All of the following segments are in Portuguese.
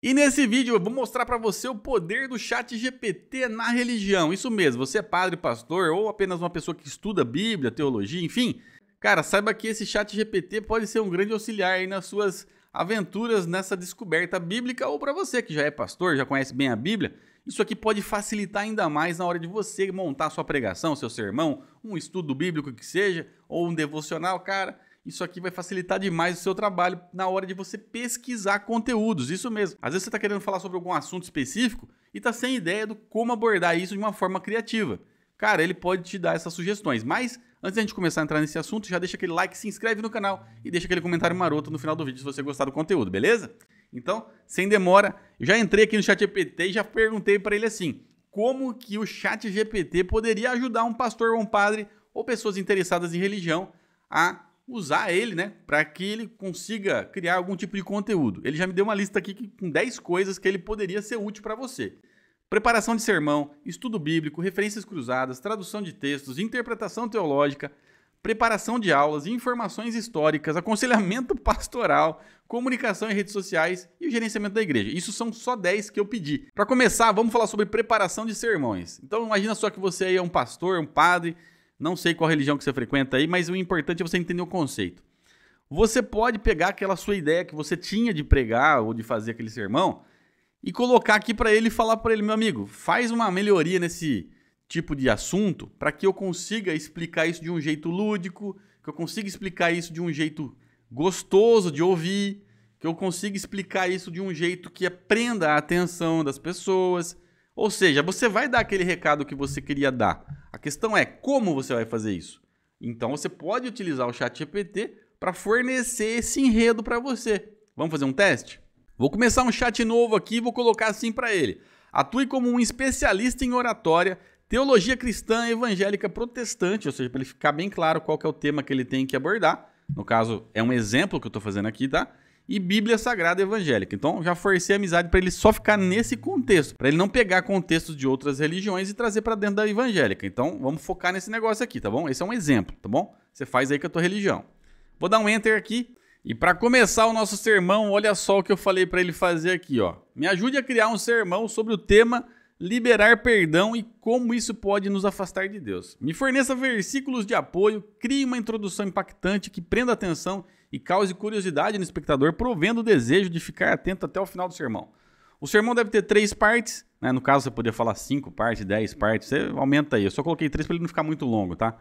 E nesse vídeo eu vou mostrar para você o poder do ChatGPT na religião. Isso mesmo, você é padre, pastor ou apenas uma pessoa que estuda Bíblia, teologia, enfim. Cara, saiba que esse ChatGPT pode ser um grande auxiliar aí nas suas aventuras nessa descoberta bíblica, ou para você que já é pastor, já conhece bem a Bíblia. Isso aqui pode facilitar ainda mais na hora de você montar a sua pregação, seu sermão, um estudo bíblico que seja, ou um devocional, cara. Isso aqui vai facilitar demais o seu trabalho na hora de você pesquisar conteúdos, isso mesmo. Às vezes você está querendo falar sobre algum assunto específico e está sem ideia de como abordar isso de uma forma criativa. Cara, ele pode te dar essas sugestões, mas antes de a gente começar a entrar nesse assunto, já deixa aquele like, se inscreve no canal e deixa aquele comentário maroto no final do vídeo se você gostar do conteúdo, beleza? Então, sem demora, eu já entrei aqui no ChatGPT e já perguntei para ele assim, como que o ChatGPT poderia ajudar um pastor ou um padre ou pessoas interessadas em religião a usar ele, né, para que ele consiga criar algum tipo de conteúdo. Ele já me deu uma lista aqui com 10 coisas que ele poderia ser útil para você. Preparação de sermão, estudo bíblico, referências cruzadas, tradução de textos, interpretação teológica, preparação de aulas, informações históricas, aconselhamento pastoral, comunicação em redes sociais e o gerenciamento da igreja. Isso são só 10 que eu pedi. Para começar, vamos falar sobre preparação de sermões. Então imagina só que você aí é um pastor, um padre, não sei qual religião que você frequenta aí, mas o importante é você entender o conceito. Você pode pegar aquela sua ideia que você tinha de pregar ou de fazer aquele sermão e colocar aqui para ele e falar para ele, meu amigo, faz uma melhoria nesse tipo de assunto para que eu consiga explicar isso de um jeito lúdico, que eu consiga explicar isso de um jeito gostoso de ouvir, que eu consiga explicar isso de um jeito que prenda a atenção das pessoas. Ou seja, você vai dar aquele recado que você queria dar. A questão é como você vai fazer isso. Então você pode utilizar o ChatGPT para fornecer esse enredo para você. Vamos fazer um teste? Vou começar um chat novo aqui e vou colocar assim para ele. Atue como um especialista em oratória, teologia cristã evangélica protestante, ou seja, para ele ficar bem claro qual que é o tema que ele tem que abordar. No caso, é um exemplo que eu estou fazendo aqui, tá? E Bíblia Sagrada Evangélica. Então, já forcei a amizade para ele só ficar nesse contexto, para ele não pegar contextos de outras religiões e trazer para dentro da evangélica. Então, vamos focar nesse negócio aqui, tá bom? Esse é um exemplo, tá bom? Você faz aí com a tua religião. Vou dar um enter aqui. E para começar o nosso sermão, olha só o que eu falei para ele fazer aqui, ó. Me ajude a criar um sermão sobre o tema liberar perdão e como isso pode nos afastar de Deus. Me forneça versículos de apoio, crie uma introdução impactante que prenda a atenção e cause curiosidade no espectador, provendo o desejo de ficar atento até o final do sermão. O sermão deve ter 3 partes, né? No caso você poderia falar 5 partes, 10 partes, você aumenta aí. Eu só coloquei 3 para ele não ficar muito longo, tá?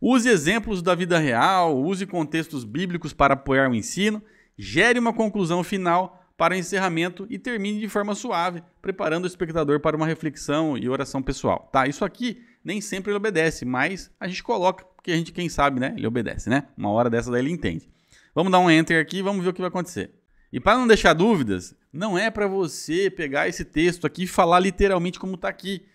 Use exemplos da vida real, use contextos bíblicos para apoiar o ensino, gere uma conclusão final para o encerramento e termine de forma suave, preparando o espectador para uma reflexão e oração pessoal. Tá, isso aqui nem sempre ele obedece, mas a gente coloca, porque a gente, quem sabe, né, ele obedece, né? Uma hora dessa daí ele entende. Vamos dar um enter aqui e vamos ver o que vai acontecer. E para não deixar dúvidas, não é para você pegar esse texto aqui e falar literalmente como está aqui.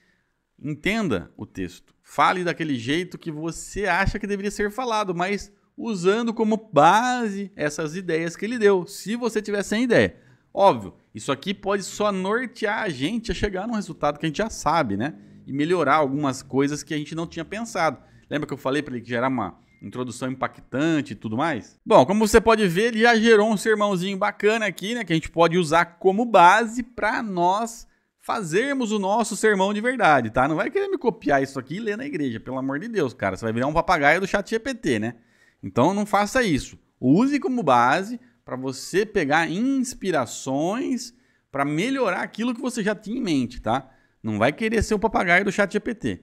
Entenda o texto. Fale daquele jeito que você acha que deveria ser falado, mas usando como base essas ideias que ele deu, se você tiver sem ideia. Óbvio, isso aqui pode só nortear a gente a chegar num resultado que a gente já sabe, né? E melhorar algumas coisas que a gente não tinha pensado. Lembra que eu falei para ele gerar uma introdução impactante e tudo mais? Bom, como você pode ver, ele já gerou um sermãozinho bacana aqui, né? Que a gente pode usar como base para nós fazermos o nosso sermão de verdade, tá? Não vai querer me copiar isso aqui e ler na igreja, pelo amor de Deus, cara. Você vai virar um papagaio do ChatGPT, né? Então não faça isso. Use como base para você pegar inspirações para melhorar aquilo que você já tinha em mente, tá? Não vai querer ser o papagaio do ChatGPT.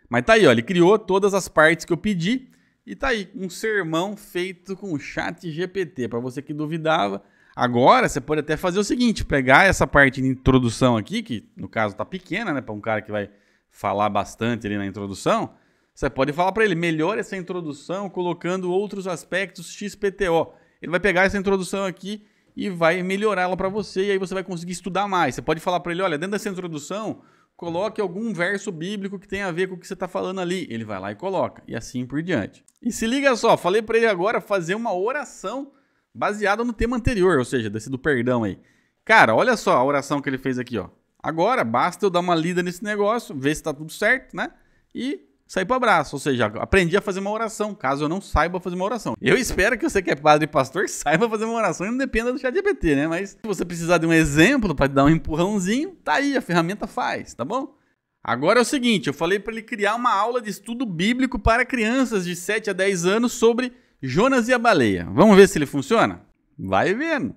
Mas tá aí, ó, ele criou todas as partes que eu pedi e tá aí, um sermão feito com o ChatGPT. Para você que duvidava, agora você pode até fazer o seguinte, pegar essa parte de introdução aqui, que no caso tá pequena, né, para um cara que vai falar bastante ali na introdução, você pode falar para ele, melhore essa introdução colocando outros aspectos XPTO. Ele vai pegar essa introdução aqui e vai melhorá-la para você e aí você vai conseguir estudar mais. Você pode falar para ele, olha, dentro dessa introdução, coloque algum verso bíblico que tenha a ver com o que você está falando ali. Ele vai lá e coloca, e assim por diante. E se liga só, falei para ele agora fazer uma oração baseada no tema anterior, ou seja, desse do perdão aí. Cara, olha só a oração que ele fez aqui, ó. Agora, basta eu dar uma lida nesse negócio, ver se está tudo certo, né? E sair para o abraço. Ou seja, aprendi a fazer uma oração, caso eu não saiba fazer uma oração. Eu espero que você que é padre e pastor saiba fazer uma oração e não dependa do ChatGPT, né? Mas se você precisar de um exemplo para dar um empurrãozinho, tá aí, a ferramenta faz, tá bom? Agora é o seguinte, eu falei para ele criar uma aula de estudo bíblico para crianças de 7 a 10 anos sobre Jonas e a baleia. Vamos ver se ele funciona? Vai vendo.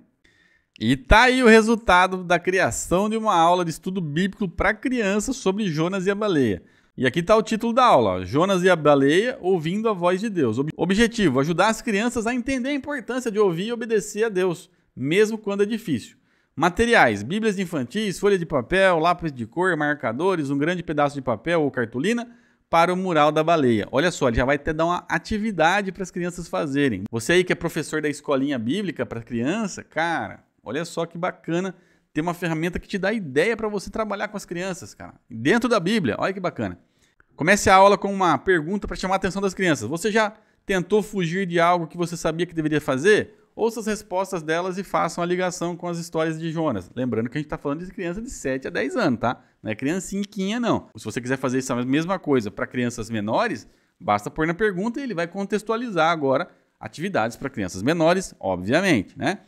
E tá aí o resultado da criação de uma aula de estudo bíblico para crianças sobre Jonas e a baleia. E aqui está o título da aula, ó, Jonas e a baleia ouvindo a voz de Deus. Objetivo, ajudar as crianças a entender a importância de ouvir e obedecer a Deus, mesmo quando é difícil. Materiais, bíblias infantis, folha de papel, lápis de cor, marcadores, um grande pedaço de papel ou cartolina para o mural da baleia. Olha só, ele já vai até dar uma atividade para as crianças fazerem. Você aí que é professor da escolinha bíblica para criança, cara, olha só que bacana ter uma ferramenta que te dá ideia para você trabalhar com as crianças, cara. Dentro da Bíblia, olha que bacana. Comece a aula com uma pergunta para chamar a atenção das crianças. Você já tentou fugir de algo que você sabia que deveria fazer? Ouça as respostas delas e façam a ligação com as histórias de Jonas. Lembrando que a gente está falando de criança de 7 a 10 anos, tá? Não é criancinha, não. Se você quiser fazer essa mesma coisa para crianças menores, basta pôr na pergunta e ele vai contextualizar agora atividades para crianças menores, obviamente, né?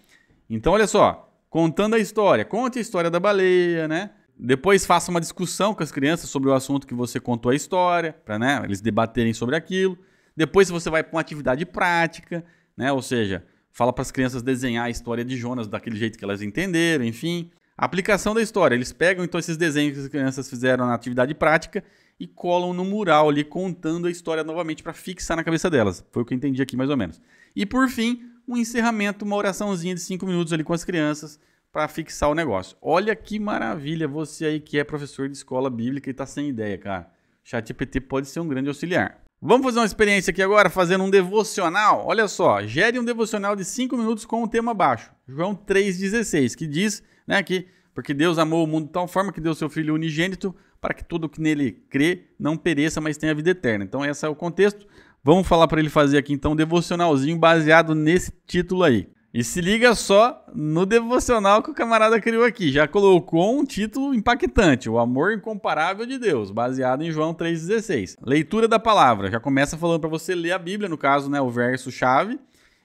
Então, olha só. Contando a história. Conte a história da baleia, né? Depois faça uma discussão com as crianças sobre o assunto que você contou a história, para, né, eles debaterem sobre aquilo. Depois você vai para uma atividade prática, né? Ou seja, fala para as crianças desenhar a história de Jonas daquele jeito que elas entenderam, enfim. A aplicação da história. Eles pegam então esses desenhos que as crianças fizeram na atividade prática e colam no mural ali, contando a história novamente para fixar na cabeça delas. Foi o que eu entendi aqui mais ou menos. E por fim, um encerramento, uma oraçãozinha de 5 minutos ali com as crianças para fixar o negócio. Olha que maravilha, você aí que é professor de escola bíblica e está sem ideia, cara. ChatGPT pode ser um grande auxiliar. Vamos fazer uma experiência aqui agora, fazendo um devocional. Olha só, gere um devocional de 5 minutos com o tema abaixo. João 3,16, que diz, né, que porque Deus amou o mundo de tal forma que deu seu Filho unigênito para que todo que nele crê não pereça, mas tenha vida eterna. Então esse é o contexto. Vamos falar para ele fazer aqui então um devocionalzinho baseado nesse título aí. E se liga só no devocional que o camarada criou aqui. Já colocou um título impactante, O Amor Incomparável de Deus, baseado em João 3,16. Leitura da palavra. Já começa falando para você ler a Bíblia, no caso, né, o verso-chave,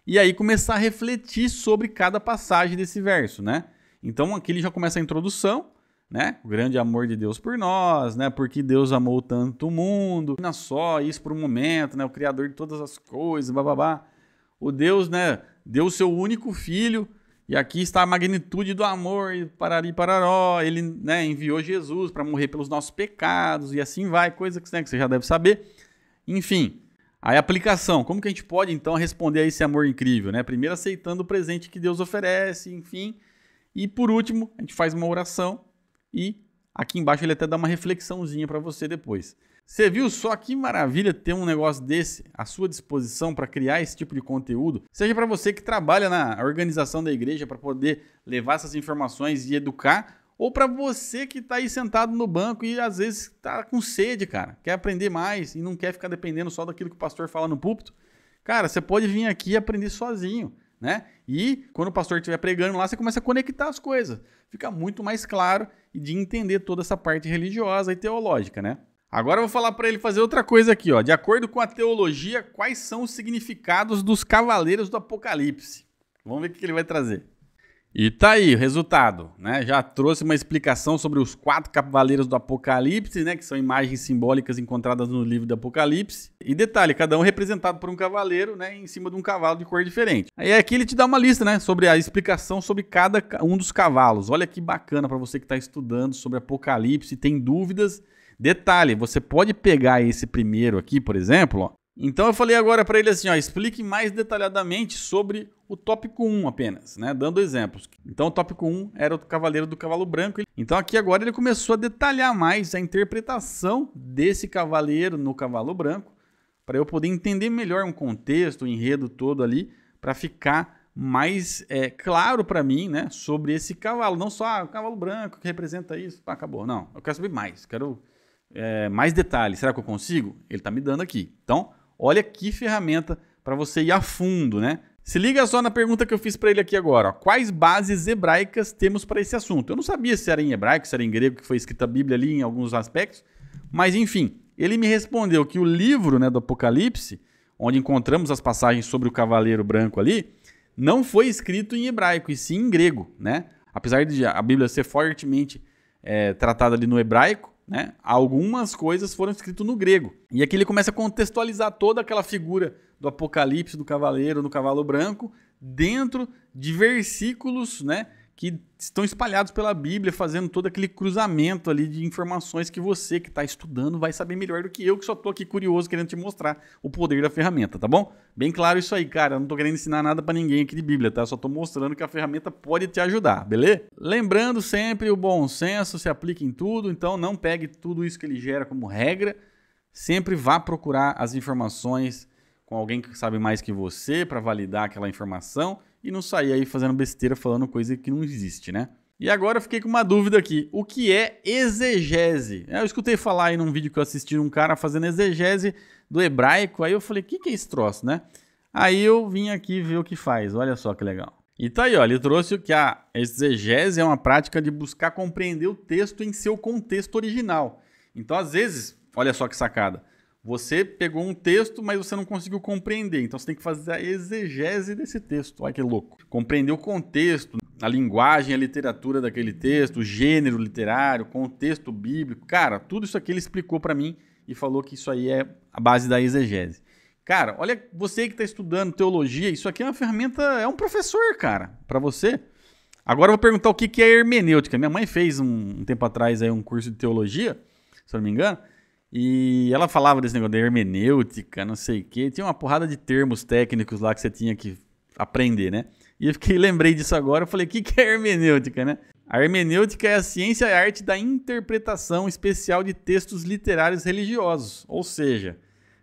e aí começar a refletir sobre cada passagem desse verso, né? Então aqui ele já começa a introdução, né? O grande amor de Deus por nós, né? Porque Deus amou tanto o mundo. Não só isso por um momento, né? O Criador de todas as coisas, bababá. O Deus, né? Deu o seu único filho. E aqui está a magnitude do amor, e parari pararó. Ele, né, enviou Jesus para morrer pelos nossos pecados. E assim vai, coisa que, né, que você já deve saber. Enfim, aí a aplicação. Como que a gente pode, então, responder a esse amor incrível, né? Primeiro aceitando o presente que Deus oferece, enfim. E por último, a gente faz uma oração. E aqui embaixo ele até dá uma reflexãozinha para você depois. Você viu só que maravilha ter um negócio desse à sua disposição para criar esse tipo de conteúdo? Seja para você que trabalha na organização da igreja para poder levar essas informações e educar, ou para você que está aí sentado no banco e às vezes está com sede, cara, quer aprender mais e não quer ficar dependendo só daquilo que o pastor fala no púlpito. Cara, você pode vir aqui e aprender sozinho, né? E quando o pastor estiver pregando lá, você começa a conectar as coisas. Fica muito mais claro e de entender toda essa parte religiosa e teológica, né? Agora eu vou falar para ele fazer outra coisa aqui, ó. De acordo com a teologia, quais são os significados dos cavaleiros do Apocalipse? Vamos ver o que ele vai trazer. E tá aí o resultado, né? Já trouxe uma explicação sobre os 4 cavaleiros do Apocalipse, né? Que são imagens simbólicas encontradas no livro do Apocalipse. E detalhe, cada um representado por um cavaleiro, né? Em cima de um cavalo de cor diferente. Aí aqui ele te dá uma lista, né? Sobre a explicação sobre cada um dos cavalos. Olha que bacana para você que está estudando sobre Apocalipse e tem dúvidas. Detalhe, você pode pegar esse primeiro aqui, por exemplo, ó. Então eu falei agora para ele assim, ó, explique mais detalhadamente sobre o tópico 1 apenas, né, dando exemplos. Então o tópico 1 era o cavaleiro do cavalo branco. Então aqui agora ele começou a detalhar mais a interpretação desse cavaleiro no cavalo branco, para eu poder entender melhor um contexto, o enredo todo ali, para ficar mais claro para mim, né, sobre esse cavalo. Não só o cavalo branco que representa isso, acabou. Não, eu quero saber mais, quero mais detalhes. Será que eu consigo? Ele está me dando aqui. Então, olha que ferramenta para você ir a fundo, né? Se liga só na pergunta que eu fiz para ele aqui agora. Ó. Quais bases hebraicas temos para esse assunto? Eu não sabia se era em hebraico, se era em grego, que foi escrita a Bíblia ali em alguns aspectos. Mas, enfim, ele me respondeu que o livro, né, do Apocalipse, onde encontramos as passagens sobre o cavaleiro branco ali, não foi escrito em hebraico, e sim em grego, né? Apesar de a Bíblia ser fortemente tratada ali no hebraico, né, algumas coisas foram escritas no grego. E aqui ele começa a contextualizar toda aquela figura do Apocalipse, do cavaleiro, do cavalo branco, dentro de versículos, né, que estão espalhados pela Bíblia, fazendo todo aquele cruzamento ali de informações que você que está estudando vai saber melhor do que eu, que só estou aqui curioso querendo te mostrar o poder da ferramenta, tá bom? Bem claro isso aí, cara, eu não estou querendo ensinar nada para ninguém aqui de Bíblia, tá? Eu só estou mostrando que a ferramenta pode te ajudar, beleza? Lembrando sempre, o bom senso se aplica em tudo, então não pegue tudo isso que ele gera como regra, sempre vá procurar as informações com alguém que sabe mais que você para validar aquela informação, e não sair aí fazendo besteira, falando coisa que não existe, né? E agora eu fiquei com uma dúvida aqui. O que é exegese? Eu escutei falar aí num vídeo que eu assisti um cara fazendo exegese do hebraico. Aí eu falei, o que é esse troço, né? Aí eu vim aqui ver o que faz. Olha só que legal. E tá aí, ó. Ele trouxe que a exegese é uma prática de buscar compreender o texto em seu contexto original. Então, às vezes, olha só que sacada. Você pegou um texto, mas você não conseguiu compreender. Então você tem que fazer a exegese desse texto. Olha que louco. Compreender o contexto, a linguagem, a literatura daquele texto, o gênero literário, o contexto bíblico. Cara, tudo isso aqui ele explicou para mim e falou que isso aí é a base da exegese. Cara, olha, você que está estudando teologia, isso aqui é uma ferramenta, é um professor, cara, para você. Agora eu vou perguntar o que é hermenêutica. Minha mãe fez um tempo atrás aí um curso de teologia, se eu não me engano. E ela falava desse negócio de hermenêutica, não sei o quê. Tinha uma porrada de termos técnicos lá que você tinha que aprender, né? E eu lembrei disso agora, eu falei, o que é hermenêutica, né? A hermenêutica é a ciência e a arte da interpretação especial de textos literários religiosos. Ou seja,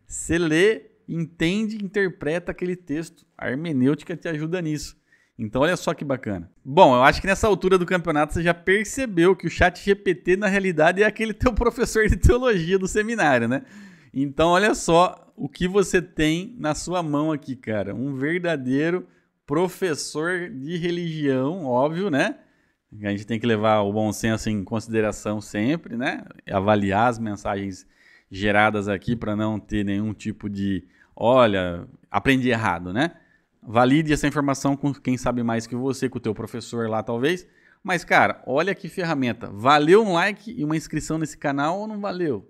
você lê, entende, interpreta aquele texto. A hermenêutica te ajuda nisso. Então olha só que bacana. Bom, eu acho que nessa altura do campeonato você já percebeu que o ChatGPT na realidade é aquele teu professor de teologia do seminário, né? Então olha só o que você tem na sua mão aqui, cara. Um verdadeiro professor de religião, óbvio, né? A gente tem que levar o bom senso em consideração sempre, né? Avaliar as mensagens geradas aqui para não ter nenhum tipo de, olha, aprendi errado, né? Valide essa informação com quem sabe mais que você, com o teu professor lá talvez. Mas, cara, olha que ferramenta. Valeu um like e uma inscrição nesse canal ou não valeu?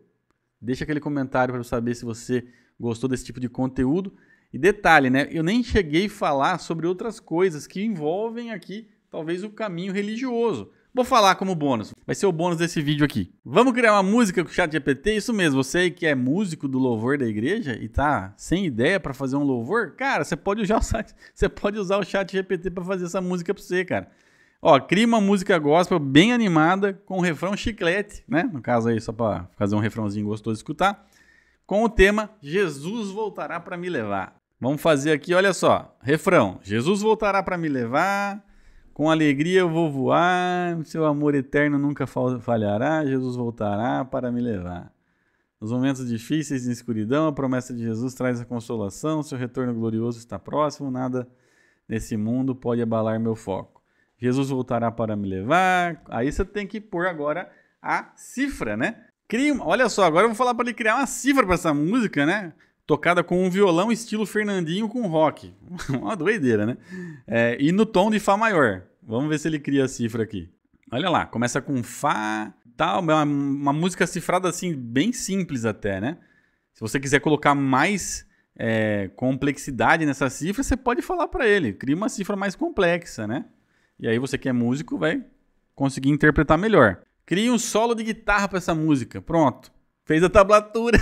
Deixa aquele comentário para eu saber se você gostou desse tipo de conteúdo. E detalhe, né? Eu nem cheguei a falar sobre outras coisas que envolvem aqui, talvez, o caminho religioso. Vou falar como bônus. Vai ser o bônus desse vídeo aqui. Vamos criar uma música com o ChatGPT? Isso mesmo. Você aí que é músico do louvor da igreja e tá sem ideia para fazer um louvor, cara, você pode usar o ChatGPT para fazer essa música para você, cara. Ó, cria uma música gospel bem animada com um refrão chiclete, né? No caso aí, só para fazer um refrãozinho gostoso de escutar. Com o tema Jesus voltará para me levar. Vamos fazer aqui, olha só. Refrão. Jesus voltará para me levar. Com alegria eu vou voar, seu amor eterno nunca falhará, Jesus voltará para me levar. Nos momentos difíceis de escuridão, a promessa de Jesus traz a consolação, seu retorno glorioso está próximo, nada nesse mundo pode abalar meu foco. Jesus voltará para me levar. Aí você tem que pôr agora a cifra, né? Olha só, agora eu vou falar para ele criar uma cifra para essa música, né? Tocada com um violão estilo Fernandinho com rock. Uma doideira, né? E no tom de Fá maior. Vamos ver se ele cria a cifra aqui. Olha lá, começa com Fá, tal, uma música cifrada assim, bem simples até, né? Se você quiser colocar mais complexidade nessa cifra, você pode falar para ele. Cria uma cifra mais complexa, né? E aí você que é músico vai conseguir interpretar melhor. Cria um solo de guitarra para essa música. Pronto. Fez a tablatura.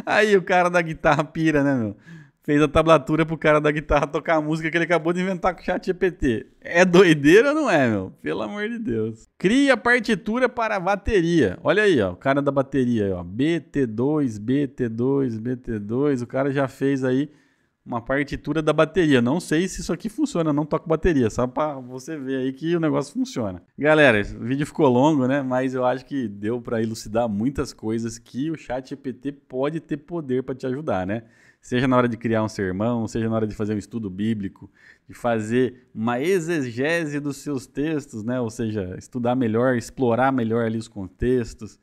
Aí o cara da guitarra pira, né, meu? Fez a tablatura pro cara da guitarra tocar a música que ele acabou de inventar com o ChatGPT. É doideira ou não é, meu? Pelo amor de Deus. Cria a partitura para a bateria. Olha aí, ó, o cara da bateria, ó. BT2, BT2, BT2. O cara já fez aí uma partitura da bateria. Não sei se isso aqui funciona, não toco bateria. Só para você ver aí que o negócio funciona. Galera, esse vídeo ficou longo, né? Mas eu acho que deu para elucidar muitas coisas que o ChatGPT pode ter poder para te ajudar, né? Seja na hora de criar um sermão, seja na hora de fazer um estudo bíblico, de fazer uma exegese dos seus textos, né? Ou seja, estudar melhor, explorar melhor ali os contextos.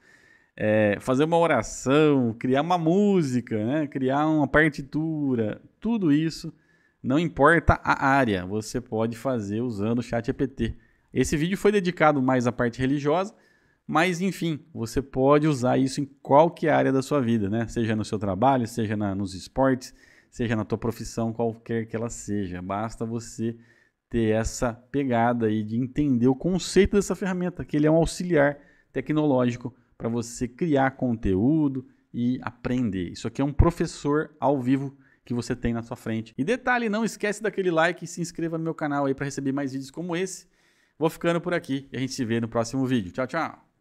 fazer uma oração, criar uma música, né? Criar uma partitura, tudo isso, não importa a área, você pode fazer usando o ChatGPT. Esse vídeo foi dedicado mais à parte religiosa, mas enfim, você pode usar isso em qualquer área da sua vida, né? Seja no seu trabalho, seja nos esportes, seja na tua profissão, qualquer que ela seja. Basta você ter essa pegada aí de entender o conceito dessa ferramenta, que ele é um auxiliar tecnológico para você criar conteúdo e aprender. Isso aqui é um professor ao vivo que você tem na sua frente. E detalhe, não esquece daquele like e se inscreva no meu canal aí para receber mais vídeos como esse. Vou ficando por aqui e a gente se vê no próximo vídeo. Tchau, tchau!